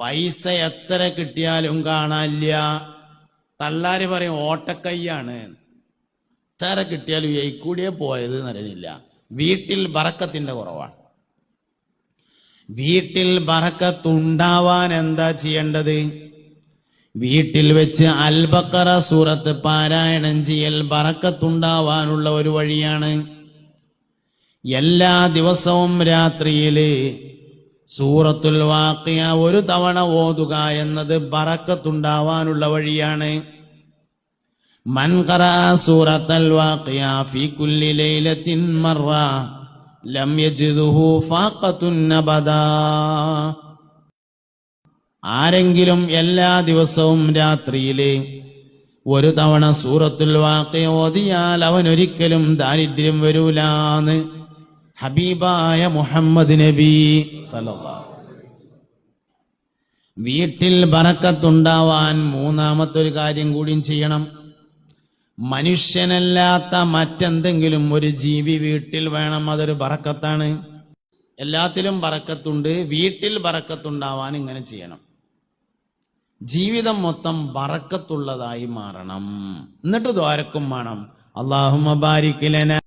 പൈസ എത്ര കിട്ടിയാലും കാണാനില്ല. തള്ളാര് പറയും ഓട്ടക്കയ്യാണ്, എത്ര കിട്ടിയാലും എയ്ക്കൂടിയേ പോയത് എന്നറിയില്ല. വീട്ടിൽ ബറക്കത്തിന്റെ കുറവാണ്. വീട്ടിൽ ബറക്കത്തുണ്ടാവാൻ എന്താ ചെയ്യേണ്ടത്? വീട്ടിൽ വെച്ച് അൽ ബഖറ സൂറത്ത് പാരായണം ചെയ്യൽ ബറക്കത്തുണ്ടാവാനുള്ള ഒരു വഴിയാണ്. എല്ലാ ദിവസവും രാത്രിയില് സൂറത്തുൽ വാഖിയ ഒരു തവണ ഓതുക എന്നത് ബറക്കത്തുണ്ടാവാനുള്ള വഴിയാണ്. മൻ ഖറഅ സൂറത്തുൽ വാഖിയ ഫീ കുല്ലി ലൈലത്തിൻ മറ ലം യജിദുഹു ഫാഖത്തുൻ അബദാ. ആരെങ്കിലും എല്ലാ ദിവസവും രാത്രിയിലെ ഒരു തവണ സൂറത്തുൽ വാഖിയ ഓതിയാൽ അവനൊരിക്കലും ദാരിദ്ര്യം വരൂലാന്ന് ഹബീബായ മുഹമ്മദ് നബി സല്ലല്ലാഹു അലൈഹി വസല്ലം. വീട്ടിൽ ബറക്കത്തുണ്ടാവാൻ മൂന്നാമത്തൊരു കാര്യം കൂടിയും ചെയ്യണം. മനുഷ്യനല്ലാത്ത മറ്റെന്തെങ്കിലും ഒരു ജീവി വീട്ടിൽ വേണം. അതൊരു ബറക്കത്താണ്. എല്ലാത്തിലും ബറക്കത്തുണ്ട്. വീട്ടിൽ ബറക്കത്തുണ്ടാവാൻ ഇങ്ങനെ ചെയ്യണം. ജീവിതം മൊത്തം ബറക്കത്തുള്ളതായി മാറണം. എന്നിട്ട് ദ്വാരക്കും വേണം, അല്ലാഹുമ്മ ബാരിക് ലനാ